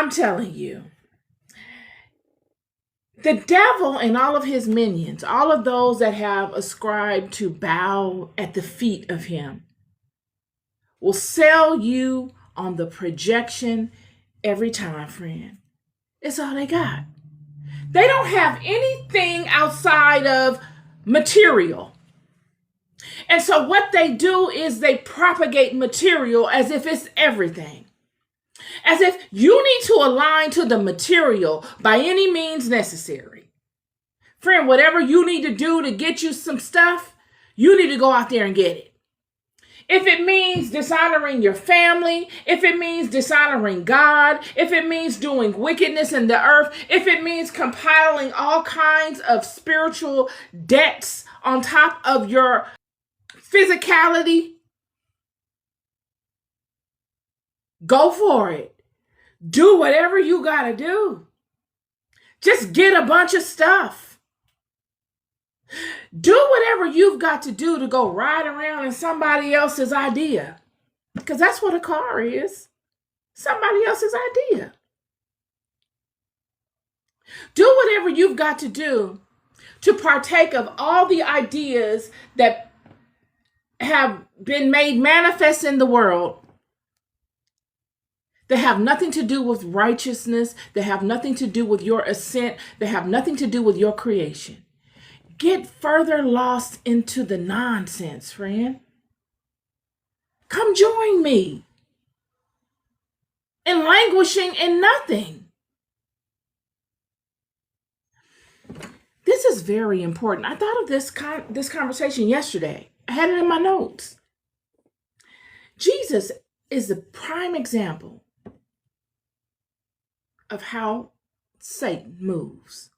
I'm telling you, the devil and all of his minions, all of those that have ascribed to bow at the feet of him, will sell you on the projection every time, friend. It's all they got. They don't have anything outside of material. And so what they do is they propagate material as if it's everything. As if you need to align to the material by any means necessary. Friend, whatever you need to do to get you some stuff, you need to go out there and get it. If it means dishonoring your family, if it means dishonoring God, if it means doing wickedness in the earth, if it means compiling all kinds of spiritual debts on top of your physicality, go for it. Do whatever you gotta do. Just get a bunch of stuff. Do whatever you've got to do to go ride around in somebody else's idea. Because that's what a car is. Somebody else's idea. Do whatever you've got to do to partake of all the ideas that have been made manifest in the world that have nothing to do with righteousness, that have nothing to do with your ascent, that have nothing to do with your creation. Get further lost into the nonsense, friend. Come join me in languishing in nothing. This is very important. I thought of this conversation yesterday. I had it in my notes. Jesus is the prime example of how Satan moves.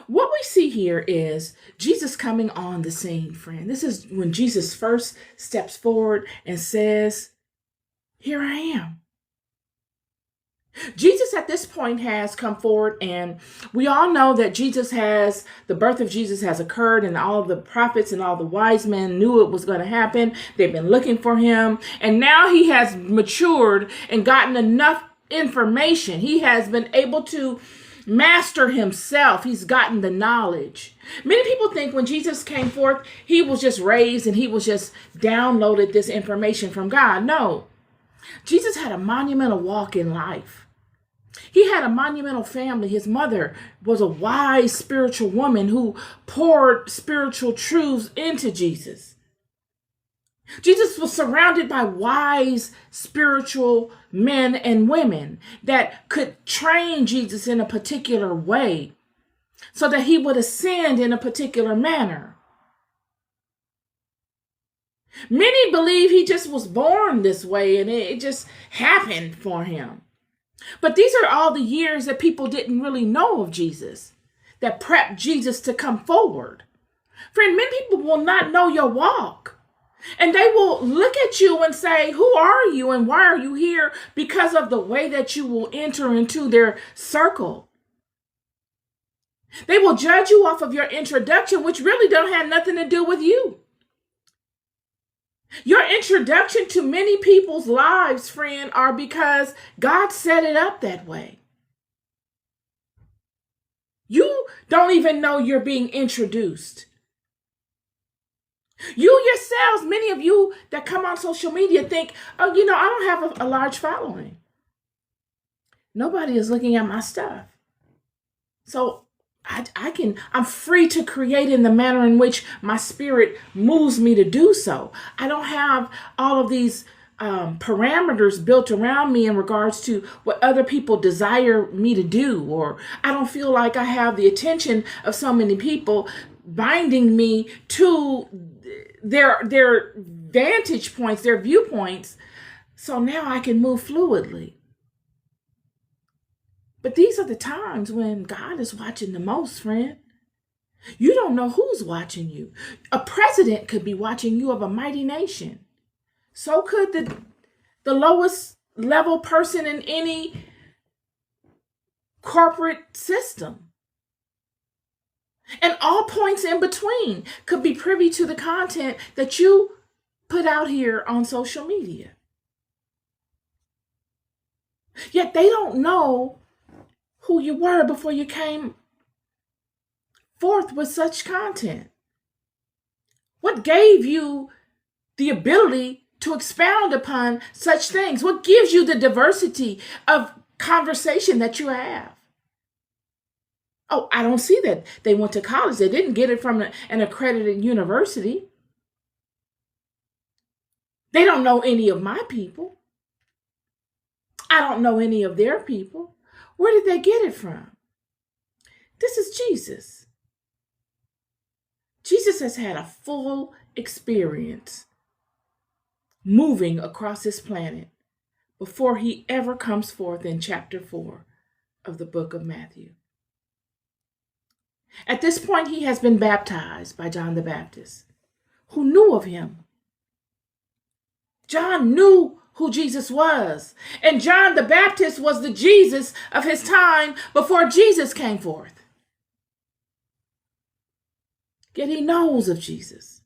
What we see here is Jesus coming on the scene, friend. This is when Jesus first steps forward and says, "Here I am." Jesus at this point has come forward, and we all know that the birth of Jesus has occurred, and all of the prophets and all the wise men knew it was going to happen. They've been looking for him, and now he has matured and gotten enough information. He has been able to master himself. He's gotten the knowledge. Many people think when Jesus came forth, he was just raised and he was just downloaded this information from God. No, Jesus had a monumental walk in life. He had a monumental family. His mother was a wise spiritual woman who poured spiritual truths into Jesus. Jesus was surrounded by wise spiritual men and women that could train Jesus in a particular way so that he would ascend in a particular manner. Many believe he just was born this way and it just happened for him. But these are all the years that people didn't really know of Jesus, that prepped Jesus to come forward. Friend, many people will not know your walk. And they will look at you and say, "Who are you and why are you here?" because of the way that you will enter into their circle. They will judge you off of your introduction, which really don't have nothing to do with you. Your introduction to many people's lives, friend, are because God set it up that way. You don't even know you're being introduced. You yourselves, many of you that come on social media think, "Oh, I don't have a large following. Nobody is looking at my stuff. So I'm free to create in the manner in which my spirit moves me to do so. I don't have all of these parameters built around me in regards to what other people desire me to do, or I don't feel like I have the attention of so many people binding me to their vantage points, their viewpoints, so now I can move fluidly." But these are the times when God is watching the most, friend. You don't know who's watching you. A president could be watching you of a mighty nation. So could the lowest level person in any corporate system. And all points in between could be privy to the content that you put out here on social media. Yet they don't know who you were before you came forth with such content. What gave you the ability to expound upon such things? What gives you the diversity of conversation that you have? Oh, I don't see that. They went to college. They didn't get it from an accredited university. They don't know any of my people. I don't know any of their people. Where did they get it from? This is Jesus. Jesus has had a full experience moving across this planet before he ever comes forth in chapter 4 of the book of Matthew. At this point, he has been baptized by John the Baptist, who knew of him. John knew who Jesus was, and John the Baptist was the Jesus of his time before Jesus came forth. Yet he knows of Jesus.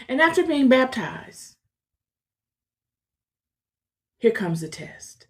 And after being baptized, here comes the test.